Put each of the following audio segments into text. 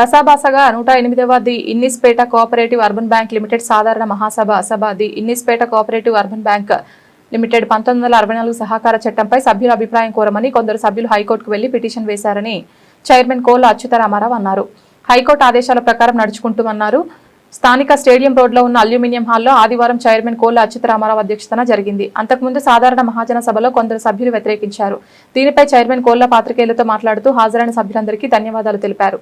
రసాభాసగా 108వ the Innispeta cooperative urban bank limited సాధారణ మహాసభ the Innispeta cooperative urban bank limited 1964 సహకార చట్టంపై సభ్యుల అభిప్రాయం కోరమని కొందరు సభ్యులు హైకోర్టుకు వెళ్లి పిటిషన్ వేశారని చైర్మన్ కోళ్ల అచ్యుతరామారావు అన్నారు. హైకోర్టు ఆదేశాల ప్రకారం నడుచుకుంటామన్నారు. స్థానిక స్టేడియం రోడ్లో ఉన్న అల్యూమినియం హాల్లో ఆదివారం చైర్మన్ కోళ్ల అచ్యుతరామారావు అధ్యక్షతన జరిగింది. అంతకుముందు సాధారణ మహాజన సభలో కొందరు సభ్యులు వ్యతిరేకించారు. దీనిపై చైర్మన్ కోళ్ల పాత్రికేయులతో మాట్లాడుతూ హాజరైన సభ్యులందరికీ ధన్యవాదాలు తెలిపారు.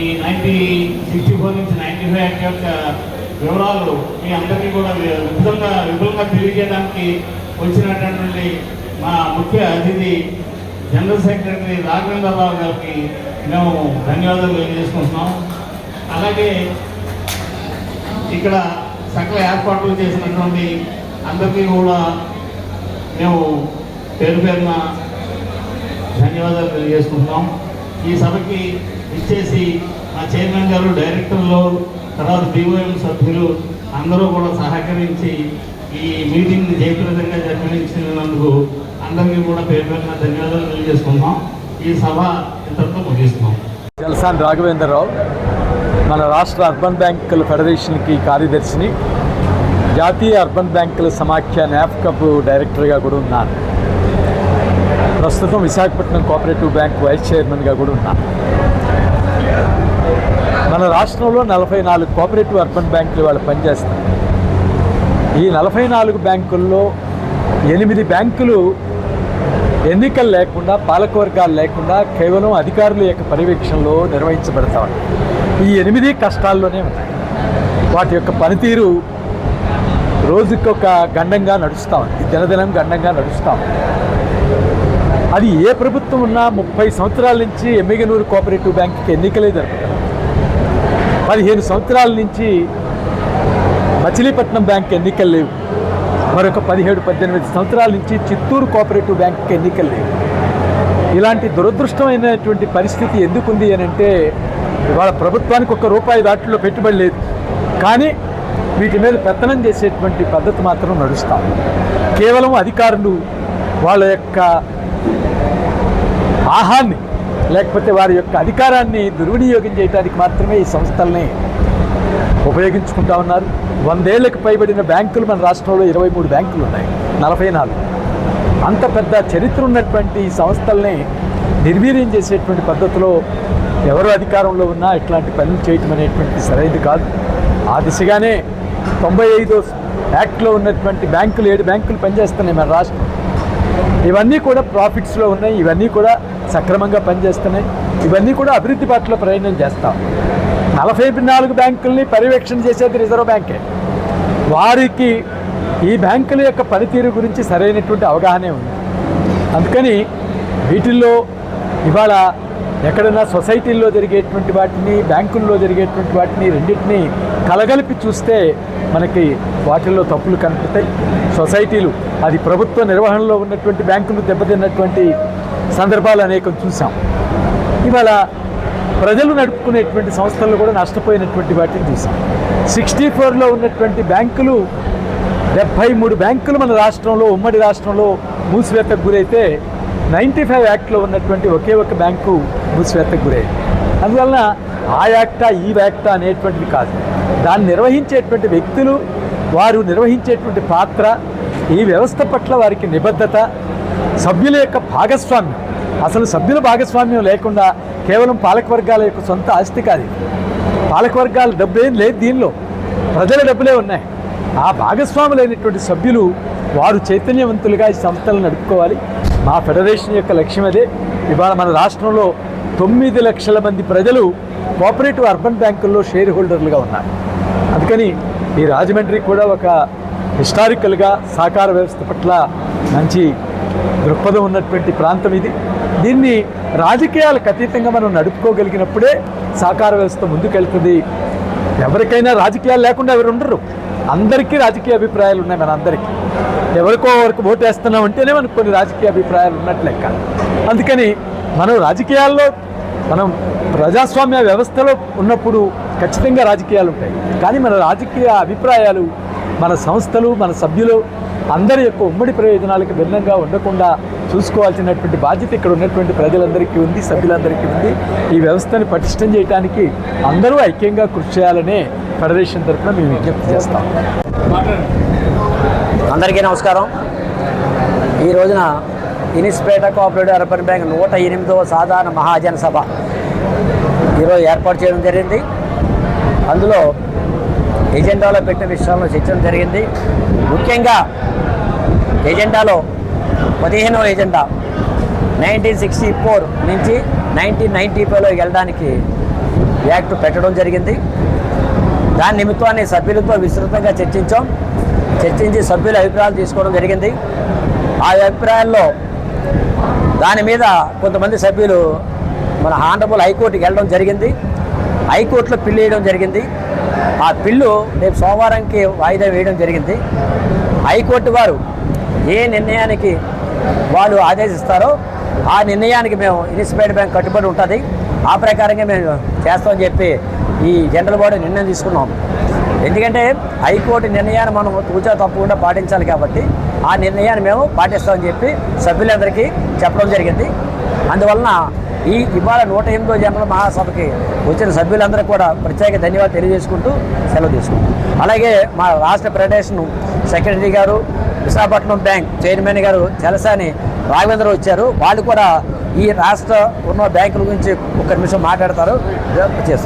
ఈ 1964 నుంచి 95 యాక్ట్ యొక్క వివరాలు మీ అందరికీ కూడా విపులంగా తెలియజేయడానికి వచ్చినటువంటి మా ముఖ్య అతిథి జనరల్ సెక్రటరీ రాఘవేంద్రరావు గారికి మేము ధన్యవాదాలు తెలియజేసుకుంటున్నాం. అలాగే ఇక్కడ సకల ఏర్పాట్లు చేసినటువంటి అందరికీ కూడా మేము పేరు పేరున ధన్యవాదాలు తెలియజేసుకుంటున్నాం. ఈ సభకి ఇచ్చేసి మా చైర్మన్ గారు, డైరెక్టర్లు, తర్వాత BOM సభ్యులు అందరూ కూడా సహకరించి ఈ మీటింగ్ని జయప్రదంగా జరిపించినందుకు అందరికీ కూడా పేరు పేరున ధన్యవాదాలు తెలియజేసుకుంటాం. ఈ సభ ఇంతటితో ముగిస్తున్నాం. జల్సాని రాఘవేంద్రరావు, మన రాష్ట్ర అర్బన్ బ్యాంకుల ఫెడరేషన్కి కార్యదర్శిని, జాతీయ అర్బన్ బ్యాంకుల సమాఖ్య NAFCB డైరెక్టర్గా కూడా ఉన్నాను. ప్రస్తుతం విశాఖపట్నం కోఆపరేటివ్ బ్యాంక్ వైస్ చైర్మన్గా కూడా ఉన్నాను. మన రాష్ట్రంలో 44 కోఆపరేటివ్ అర్బన్ బ్యాంకులు వాళ్ళు పనిచేస్తారు. ఈ 44 బ్యాంకుల్లో 8 బ్యాంకులు ఎన్నికలు లేకుండా, పాలకవర్గాలు లేకుండా కేవలం అధికారుల యొక్క పర్యవేక్షణలో నిర్వహించబడతాయి. ఈ 8 కష్టాల్లోనే ఉన్నాయి. వాటి యొక్క పనితీరు రోజుకొక గండంగా నడుస్తూ ఉంది, దినదినం గండంగా నడుస్తూ ఉంది. అది ఏ ప్రభుత్వం ఉన్నా 30 సంవత్సరాల నుంచి ఎమ్మిగనూరు కోఆపరేటివ్ బ్యాంకుకి ఎన్నికలే జరుగుతాయి. 15 సంవత్సరాల నుంచి మచిలీపట్నం బ్యాంక్ ఎన్నికలు లేవు. మరొక 17-18 సంవత్సరాల నుంచి చిత్తూరు కోఆపరేటివ్ బ్యాంక్కి ఎన్నికలు లేవు. ఇలాంటి దురదృష్టమైనటువంటి పరిస్థితి ఎందుకుంది అని అంటే, ఇవాళ ప్రభుత్వానికి ₹1 దాంట్లో పెట్టుబడి లేదు, కానీ వీటి మీద పెత్తనం చేసేటువంటి పద్ధతి మాత్రం నడుస్తాం. కేవలం అధికారులు వాళ్ళ యొక్క ఆహాన్ని లేకపోతే వారి యొక్క అధికారాన్ని దుర్వినియోగం చేయడానికి మాత్రమే ఈ సంస్థల్ని ఉపయోగించుకుంటా ఉన్నారు. 100 ఏళ్లకు పైబడిన బ్యాంకులు మన రాష్ట్రంలో 23 బ్యాంకులు ఉన్నాయి, 44. అంత పెద్ద చరిత్ర ఉన్నటువంటి ఈ సంస్థల్ని నిర్వీర్యం చేసేటువంటి పద్ధతిలో ఎవరు అధికారంలో ఉన్నా ఇట్లాంటి పనులు చేయటం అనేటువంటి సరైనది కాదు. ఆ దిశగానే 95 యాక్ట్లో ఉన్నటువంటి బ్యాంకులు 7 బ్యాంకులు పనిచేస్తున్నాయి మన రాష్ట్రం. ఇవన్నీ కూడా ప్రాఫిట్స్లో ఉన్నాయి, ఇవన్నీ కూడా సక్రమంగా పనిచేస్తున్నాయి, ఇవన్నీ కూడా అభివృద్ధి పట్ల ప్రయత్నం చేస్తాం. 44 బ్యాంకుల్ని పర్యవేక్షణ చేసేది రిజర్వ్ బ్యాంకే. వారికి ఈ బ్యాంకుల యొక్క పనితీరు గురించి సరైనటువంటి అవగాహనే ఉంది. అందుకని వీటిల్లో ఇవాళ ఎక్కడైనా సొసైటీల్లో జరిగేటువంటి వాటిని, బ్యాంకుల్లో జరిగేటువంటి వాటిని రెండింటినీ కలగలిపి చూస్తే మనకి వాటిల్లో తప్పులు కనిపిస్తాయి. సొసైటీలు, అది ప్రభుత్వ నిర్వహణలో ఉన్నటువంటి బ్యాంకులు దెబ్బతిన్నటువంటి సందర్భాలు అనేకం చూసాం. ఇవాళ ప్రజలు నడుపుకునేటువంటి సంస్థలు కూడా నష్టపోయినటువంటి వాటిని చూసాం. 64లో ఉన్నటువంటి బ్యాంకులు, 73 బ్యాంకులు మన రాష్ట్రంలో, ఉమ్మడి రాష్ట్రంలో మూసివేతకు గురైతే 95 యాక్ట్లో ఉన్నటువంటి ఒకే ఒక బ్యాంకు మూసివేతకు గురైంది. అందువలన ఆ యాక్టా ఈ యాక్టా అనేటువంటిది కాదు, దాన్ని నిర్వహించేటువంటి వ్యక్తులు, వారు నిర్వహించేటువంటి పాత్ర, ఈ వ్యవస్థ పట్ల వారికి నిబద్ధత, సభ్యుల యొక్క భాగస్వామ్యం. అసలు సభ్యుల భాగస్వామ్యం లేకుండా కేవలం పాలకవర్గాల యొక్క సొంత ఆస్తి కాదు. పాలకవర్గాల డబ్బు ఏం లేదు దీనిలో, ప్రజల డబ్బులే ఉన్నాయి. ఆ భాగస్వాములైనటువంటి సభ్యులు వారు చైతన్యవంతులుగా ఈ సంస్థలను నడుపుకోవాలి. మా ఫెడరేషన్ యొక్క లక్ష్యం అదే. ఇవాళ మన రాష్ట్రంలో 9 లక్షల మంది ప్రజలు కోఆపరేటివ్ అర్బన్ బ్యాంకుల్లో షేర్ హోల్డర్లుగా ఉన్నారు. అందుకని ఈ రాజమండ్రి కూడా ఒక హిస్టారికల్గా సహకార వ్యవస్థ పట్ల మంచి దృక్పథం ఉన్నటువంటి ప్రాంతం ఇది. దీన్ని రాజకీయాలకు అతీతంగా మనం నడుపుకోగలిగినప్పుడే సహకార వ్యవస్థ ముందుకెళ్తుంది. ఎవరికైనా రాజకీయాలు లేకుండా ఎవరు ఉండరు. అందరికీ రాజకీయ అభిప్రాయాలు ఉన్నాయి. మన అందరికీ ఎవరికో వరకు ఓటు వేస్తున్నాం అంటేనే మనకు కొన్ని రాజకీయ అభిప్రాయాలు ఉన్నట్లు లెక్క. అందుకని మనం రాజకీయాల్లో, మనం ప్రజాస్వామ్య వ్యవస్థలో ఉన్నప్పుడు ఖచ్చితంగా రాజకీయాలు ఉంటాయి. కానీ మన రాజకీయ అభిప్రాయాలు, మన సంస్థలు, మన సభ్యులు అందరి యొక్క ఉమ్మడి ప్రయోజనాలకు భిన్నంగా ఉండకుండా చూసుకోవాల్సినటువంటి బాధ్యత ఇక్కడ ఉన్నటువంటి ప్రజలందరికీ ఉంది, సభ్యులందరికీ ఉంది. ఈ వ్యవస్థని పటిష్టం చేయడానికి అందరూ ఐక్యంగా కృషి చేయాలనే ఫెడరేషన్ తరఫున మేము విజ్ఞప్తి చేస్తాం. అందరికీ నమస్కారం. ఈ రోజున ఇనిస్పేట కోఆపరేటివ్ అర్బన్ బ్యాంక్ 108వ సాధారణ మహాజన సభ ఈరోజు ఏర్పాటు చేయడం జరిగింది. అందులో ఎజెండాలో పెట్టిన విషయాల్లో చర్చ జరిగింది. ముఖ్యంగా ఎజెండాలో 15వ ఎజెండా 1964 నుంచి 1995లోకి వెళ్ళడానికి యాక్ట్ పెట్టడం జరిగింది. దాని నిమిత్తాన్ని సభ్యులతో విస్తృతంగా చర్చించి సభ్యుల అభిప్రాయాలు తీసుకోవడం జరిగింది. ఆ అభిప్రాయాల్లో దాని మీద కొంతమంది సభ్యులు మన హానరబుల్ హైకోర్టుకి వెళ్ళడం జరిగింది. హైకోర్టులో పిల్లు వేయడం జరిగింది. ఆ పిల్లు రేపు సోమవారానికి వాయిదా వేయడం జరిగింది. హైకోర్టు వారు ఏ నిర్ణయానికి వాళ్ళు ఆదేశిస్తారో ఆ నిర్ణయానికి మేము ఇనిస్పేట్ బ్యాంక్ కట్టుబడి ఉంటుంది. ఆ ప్రకారంగా మేము చేస్తామని చెప్పి ఈ జనరల్ బాడీ నిర్ణయం తీసుకున్నాం. ఎందుకంటే హైకోర్టు నిర్ణయాన్ని మనం తూచా తప్పకుండా పాటించాలి కాబట్టి ఆ నిర్ణయాన్ని మేము పాటిస్తామని చెప్పి సభ్యులందరికీ చెప్పడం జరిగింది. అందువలన ఇవాళ 108వ జనరల్ మహాసభకి వచ్చిన సభ్యులందరూ కూడా ప్రత్యేక ధన్యవాదాలు తెలియజేసుకుంటూ సెలవు తీసుకుంటాం. అలాగే మా రాష్ట్ర ఫెడరేషన్ సెక్రటరీ గారు, విశాఖపట్నం బ్యాంక్ చైర్మన్ గారు చలసాని రాఘవేంద్ర వచ్చారు. వాళ్ళు కూడా ఈ రాష్ట్ర ఉన్న బ్యాంకుల గురించి ఒక నిమిషం మాట్లాడతారు. చేస్తారు.